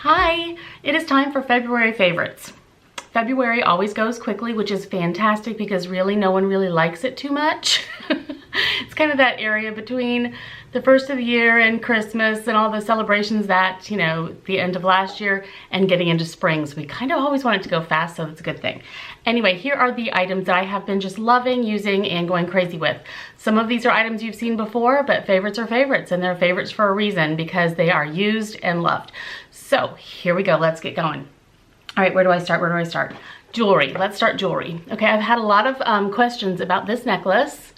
Hi, it is time for February favorites. February always goes quickly, which is fantastic because really no one really likes it too much. It's kind of that area between the first of the year and Christmas and all the celebrations that, you know, the end of last year and getting into spring. So we kind of always want it to go fast, so that's a good thing. Anyway, here are the items that I have been just loving, using, and going crazy with. Some of these are items you've seen before, but favorites are favorites, and they're favorites for a reason because they are used and loved. So here we go, let's get going. All right, where do I start? Jewelry, let's start jewelry. Okay, I've had a lot of questions about this necklace,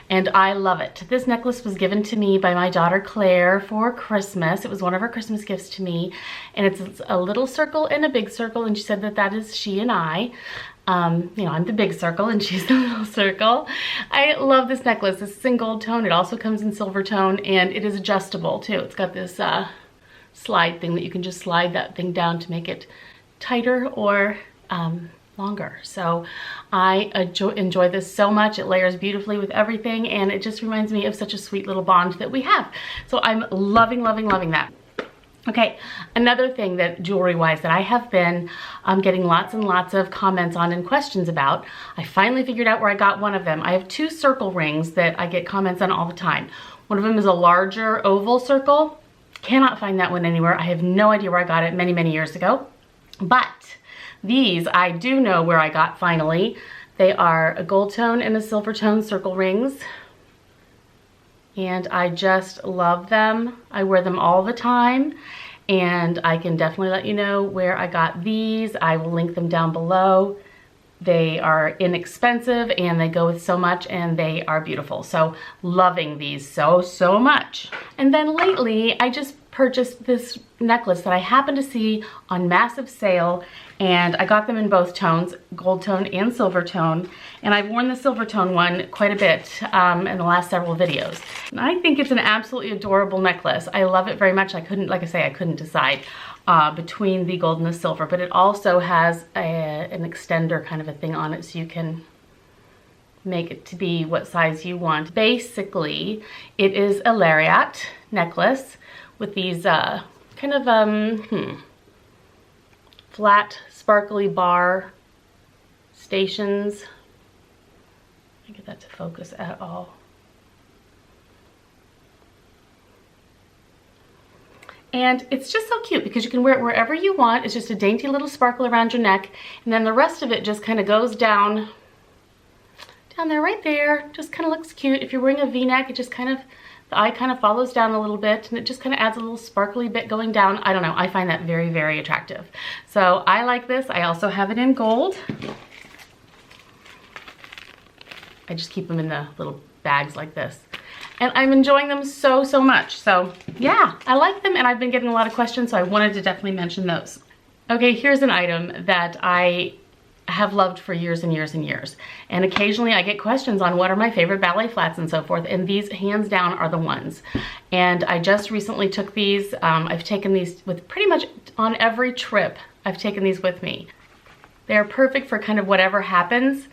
and I love it. This necklace was given to me by my daughter Claire for Christmas. It was one of her Christmas gifts to me, and it's a little circle and a big circle, and she said that that is she and I. You know, I'm the big circle and she's the little circle. I love this necklace. It's in gold tone. It also comes in silver tone, and it is adjustable too. It's got this slide thing that you can just slide that thing down to make it tighter or longer. So I enjoy this so much. It layers beautifully with everything, and it just reminds me of such a sweet little bond that we have. So I'm loving that. Okay, another thing that jewelry-wise that I have been getting lots and lots of comments on and questions about, I finally figured out where I got one of them. I have two circle rings that I get comments on all the time. One of them is a larger oval circle. Cannot find that one anywhere. I have no idea where I got it many years ago. But these I do know where I got finally. They are a gold tone and a silver tone circle rings. And I just love them. I wear them all the time, and I can definitely let you know where I got these. I will link them down below. They are inexpensive and they go with so much, and they are beautiful. So loving these so much. And then lately I just purchased this necklace that I happened to see on massive sale, and I got them in both tones, gold tone and silver tone, and I've worn the silver tone one quite a bit in the last several videos. And I think it's an absolutely adorable necklace. I love it very much. I couldn't, like I say, I couldn't decide between the gold and the silver, but it also has an extender kind of a thing on it, so you can make it to be what size you want. Basically, it is a lariat necklace with these kind of flat sparkly bar stations. I get that to focus at all. And it's just so cute because you can wear it wherever you want. It's just a dainty little sparkle around your neck, and then the rest of it just kind of goes down there, right there. Just kind of looks cute. If you're wearing a V-neck, it just kind of, the eye kind of follows down a little bit, and it just kind of adds a little sparkly bit going down. I don't know, I find that very attractive. So I like this. I also have it in gold. I just keep them in the little bags like this. And I'm enjoying them so much. So yeah, I like them, and I've been getting a lot of questions, so I wanted to definitely mention those. Okay, here's an item that I have loved for years and years. And occasionally I get questions on what are my favorite ballet flats and so forth, and these hands down are the ones. And I just recently took these. I've taken these with pretty much on every trip. I've taken these with me. They're perfect for kind of whatever happens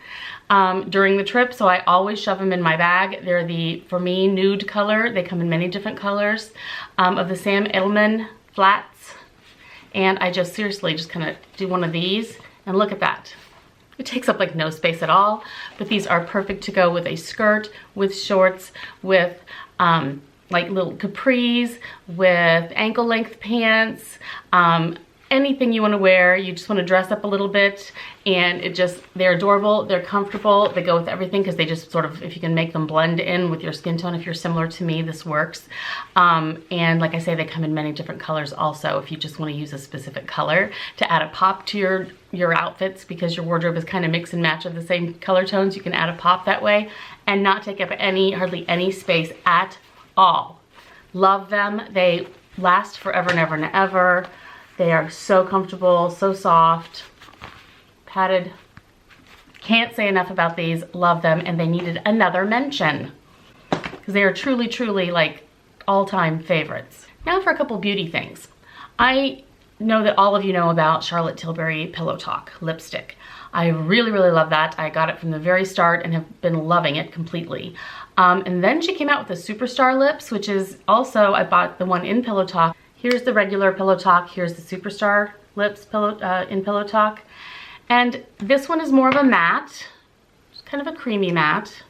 during the trip, so I always shove them in my bag. They're the, for me, nude color. They come in many different colors of the Sam Edelman flats. And I just seriously just kind of do one of these, and look at that. It takes up like no space at all, but these are perfect to go with a skirt, with shorts, with like little capris, with ankle length pants, anything you want to wear. You just want to dress up a little bit, and it just, they're adorable, they're comfortable, they go with everything because they just sort of, if you can make them blend in with your skin tone, if you're similar to me, this works. And like I say, they come in many different colors also, if you just want to use a specific color to add a pop to your outfits, because your wardrobe is kind of mix and match of the same color tones. You can add a pop that way and not take up hardly any space at all. Love them. They last forever and ever and ever. They are so comfortable, so soft, padded. Can't say enough about these. Love them, and they needed another mention because they are truly like all-time favorites. Now for a couple beauty things. I know that all of you know about Charlotte Tilbury Pillow Talk lipstick. I really love that. I got it from the very start and have been loving it completely. And then she came out with the Superstar Lips, which is also, I bought the one in Pillow Talk. Here's the regular Pillow Talk. Here's the Superstar Lips in Pillow Talk. And this one is more of a matte. It's kind of a creamy matte.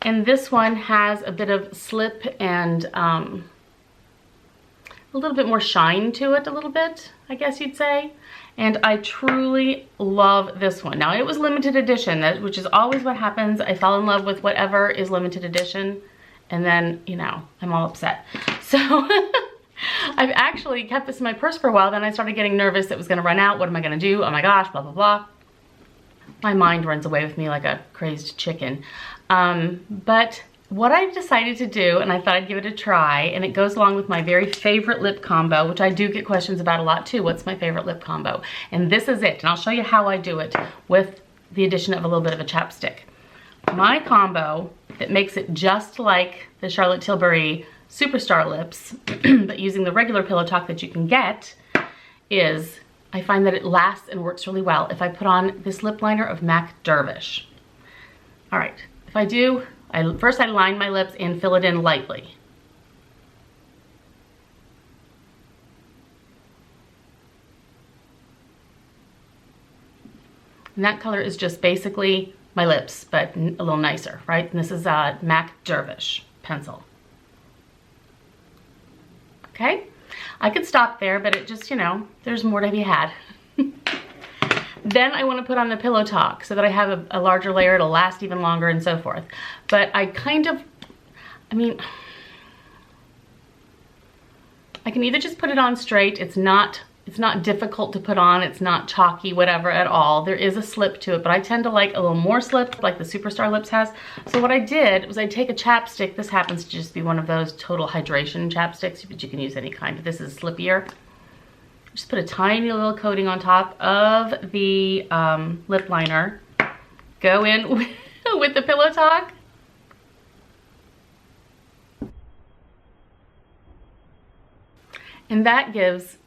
And this one has a bit of slip and a little bit more shine to it, a little bit, I guess you'd say. And I truly love this one. Now, it was limited edition, which is always what happens. I fall in love with whatever is limited edition, and then, you know, I'm all upset. So I've actually kept this in my purse for a while. Then I started getting nervous it was gonna run out. What am I gonna do? Oh my gosh, blah, blah, blah. My mind runs away with me like a crazed chicken. But what I decided to do, and I thought I'd give it a try, and it goes along with my very favorite lip combo, which I do get questions about a lot too. What's my favorite lip combo? And this is it. And I'll show you how I do it with the addition of a little bit of a chapstick. My combo that makes it just like the Charlotte Tilbury Superstar Lips, but using the regular Pillow Talk that you can get, is I find that it lasts and works really well if I put on this lip liner of MAC Dervish. All right, if I do, first I line my lips and fill it in lightly. And that color is just basically my lips, but a little nicer, right? And this is a MAC Dervish pencil. Okay, I could stop there, but it just, you know, there's more to be had. Then I want to put on the Pillow Talk so that I have a larger layer, it'll last even longer and so forth. But I kind of, I mean, I can either just put it on straight. It's not difficult to put on. It's not chalky, whatever at all. There is a slip to it, but I tend to like a little more slip like the Superstar Lips has. So what I did was I take a chapstick. This happens to just be one of those total hydration chapsticks, but you can use any kind, but this is slippier. Just put a tiny little coating on top of the lip liner. Go in with the Pillow Talk. And that gives,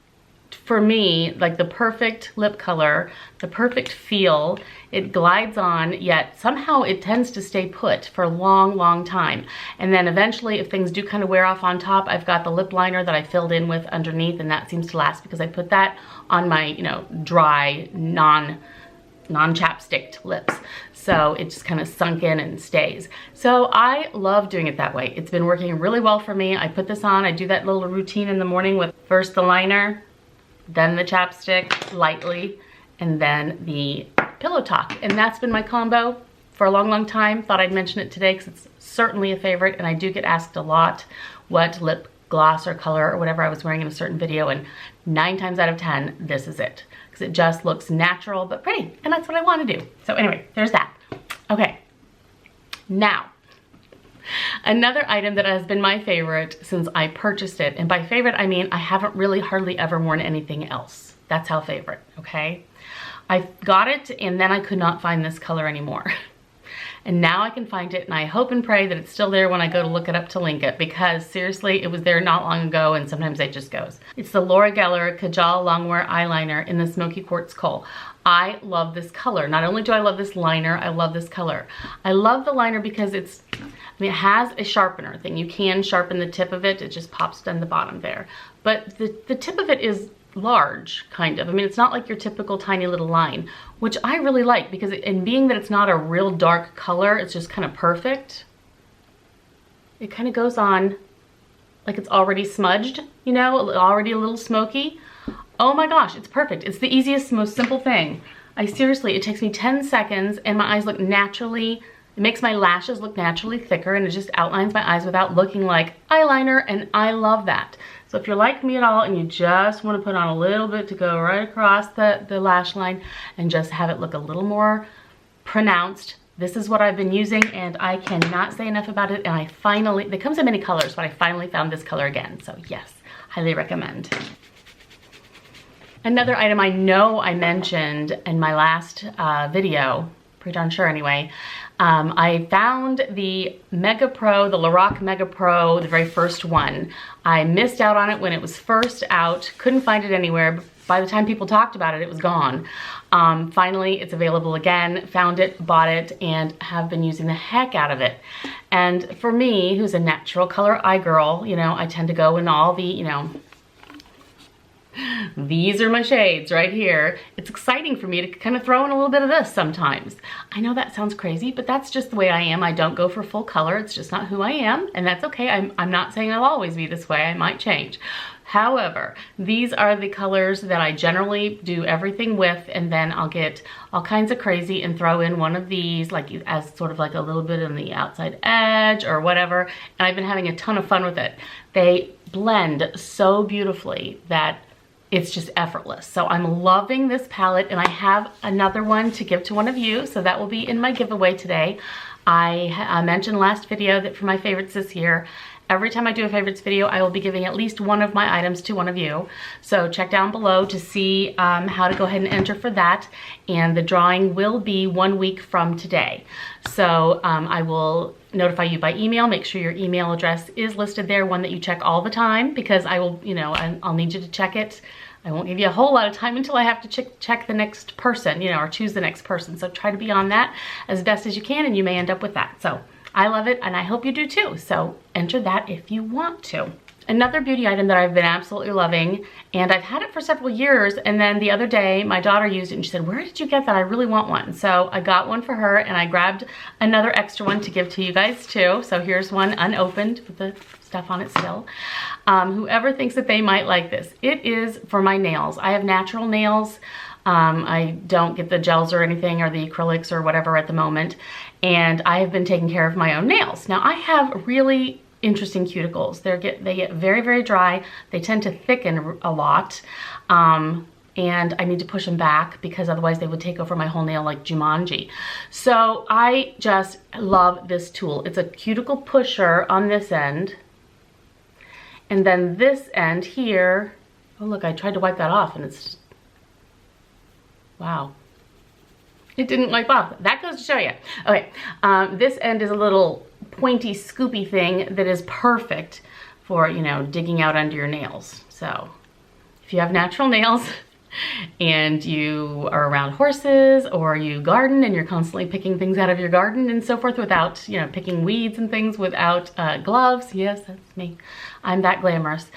for me, like the perfect lip color, the perfect feel. It glides on, yet somehow it tends to stay put for a long, long time. And then eventually, if things do kind of wear off on top, I've got the lip liner that I filled in with underneath, and that seems to last because I put that on my, you know, dry, non-chapsticked lips. So it just kind of sunk in and stays. So I love doing it that way. It's been working really well for me. I put this on, I do that little routine in the morning with first the liner, then the chapstick lightly, and then the Pillow Talk. And that's been my combo for a long, long time. Thought I'd mention it today because it's certainly a favorite, and I do get asked a lot what lip gloss or color or whatever I was wearing in a certain video, and 9 times out of 10, this is it. Because it just looks natural but pretty, and that's what I want to do. So anyway, there's that. Okay, now, another item that has been my favorite since I purchased it, and by favorite I mean I haven't really hardly ever worn anything else. That's how favorite, okay? I got it and then I could not find this color anymore. And now I can find it, and I hope and pray that it's still there when I go to look it up to link it, because seriously, it was there not long ago and sometimes it just goes. It's the Laura Geller Kajal Longwear Eyeliner in the Smoky Quartz Kohl. I love this color. Not only do I love this liner, I love this color. I love the liner because it's, I mean, it has a sharpener thing. You can sharpen the tip of it. It just pops down the bottom there. But the tip of it is large, kind of. I mean, it's not like your typical tiny little line, which I really like because and being that it's not a real dark color, it's just kind of perfect. It kind of goes on like it's already smudged, you know, already a little smoky. Oh my gosh, it's perfect. It's the easiest, most simple thing. Seriously, it takes me 10 seconds and my eyes look naturally, it makes my lashes look naturally thicker, and it just outlines my eyes without looking like eyeliner, and I love that. So if you're like me at all and you just want to put on a little bit to go right across the lash line and just have it look a little more pronounced, this is what I've been using, and I cannot say enough about it. And I finally, it comes in many colors, but I finally found this color again. So yes, highly recommend. Another item I know I mentioned in my last video, pretty darn sure anyway, I found the Mega Pro, the Lorac Mega Pro, the very first one. I missed out on it when it was first out, couldn't find it anywhere. But by the time people talked about it, it was gone. Finally, it's available again, found it, bought it, and have been using the heck out of it. And for me, who's a natural color eye girl, you know, I tend to go in all the, you know, These are my shades right here. It's exciting for me to kind of throw in a little bit of this sometimes. I know that sounds crazy, but that's just the way I am. I don't go for full color. It's just not who I am, and that's okay. I'm not saying I'll always be this way. I might change. However, these are the colors that I generally do everything with, and then I'll get all kinds of crazy and throw in one of these like as sort of like a little bit on the outside edge or whatever, and I've been having a ton of fun with it. They blend so beautifully that it's just effortless. So I'm loving this palette, and I have another one to give to one of you, so that will be in my giveaway today. I mentioned last video that for my favorites this year, every time I do a favorites video, I will be giving at least one of my items to one of you. So check down below to see how to go ahead and enter for that. And the drawing will be 1 week from today. So I will notify you by email. Make sure your email address is listed there, one that you check all the time, because I will, you know, I'll need you to check it. I won't give you a whole lot of time until I have to check the next person, you know, or choose the next person. So try to be on that as best as you can, and you may end up with that. So I love it, and I hope you do too. So enter that if you want to. Another beauty item that I've been absolutely loving, and I've had it for several years, and then the other day my daughter used it and she said, "Where did you get that? I really want one." So I got one for her, and I grabbed another extra one to give to you guys too. So here's one unopened with the stuff on it still. Whoever thinks that they might like this, it is for my nails. I have natural nails. I don't get the gels or anything or the acrylics or whatever at the moment, and I have been taking care of my own nails. Now I have really interesting cuticles. They get very, very dry. They tend to thicken a lot, and I need to push them back because otherwise they would take over my whole nail like Jumanji. So I just love this tool. It's a cuticle pusher on this end, and then this end here, oh look, I tried to wipe that off and it's, wow. It didn't wipe off. That goes to show you. Okay, this end is a little pointy, scoopy thing that is perfect for, you know, digging out under your nails. So if you have natural nails and you are around horses, or you garden and you're constantly picking things out of your garden and so forth without, you know, picking weeds and things without gloves. Yes, that's me. I'm that glamorous.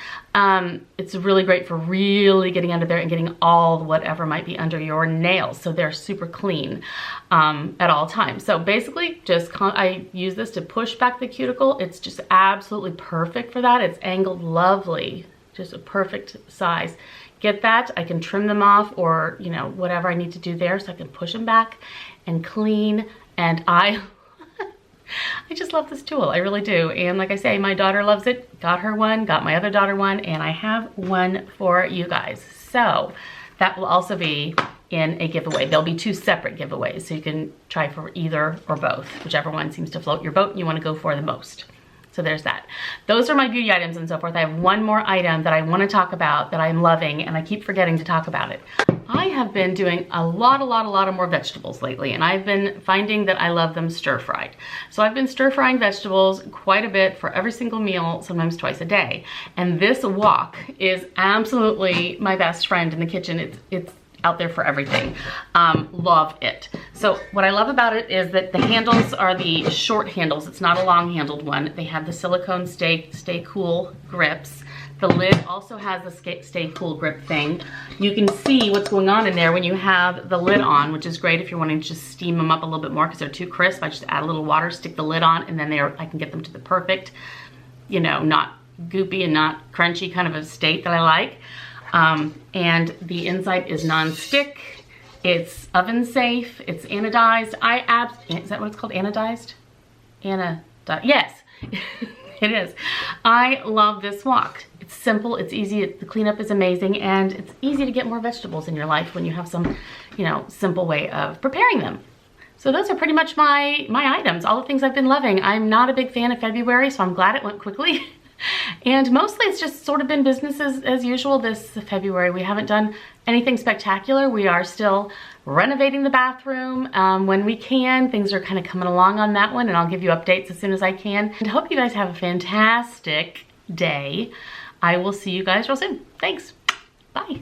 It's really great for really getting under there and getting all whatever might be under your nails, so they're super clean at all times. So basically I use this to push back the cuticle. It's just absolutely perfect for that. It's angled lovely, just a perfect size. Get that, I can trim them off, or, you know, whatever I need to do there, so I can push them back and clean. And I just love this tool, I really do. And like I say, my daughter loves it. Got her one, got my other daughter one, and I have one for you guys. So that will also be in a giveaway. There'll be 2 separate giveaways, so you can try for either or both, whichever one seems to float your boat and you want to go for the most. So there's that. Those are my beauty items and so forth. I have one more item that I want to talk about that I'm loving, and I keep forgetting to talk about it. I have been doing a lot of more vegetables lately, and I've been finding that I love them stir-fried. So I've been stir-frying vegetables quite a bit for every single meal, sometimes twice a day. And this wok is absolutely my best friend in the kitchen. It's out there for everything. Love it. So what I love about it is that the handles are the short handles. It's not a long handled one. They have the silicone stay cool grips. The lid also has the stay cool grip thing. You can see what's going on in there when you have the lid on, which is great if you're wanting to just steam them up a little bit more because they're too crisp. I just add a little water, stick the lid on, and then I can get them to the perfect, you know, not goopy and not crunchy kind of a state that I like. And the inside is non-stick. It's oven safe. It's anodized. Is that what it's called? Anodized? Yes, it is. I love this wok. It's simple. It's easy. The cleanup is amazing, and it's easy to get more vegetables in your life when you have some, you know, simple way of preparing them. So those are pretty much my items. All the things I've been loving. I'm not a big fan of February, so I'm glad it went quickly. And mostly it's just sort of been business as usual this February. We haven't done anything spectacular. We are still renovating the bathroom when we can. Things are kind of coming along on that one, and I'll give you updates as soon as I can. And I hope you guys have a fantastic day. I will see you guys real soon. Thanks. Bye.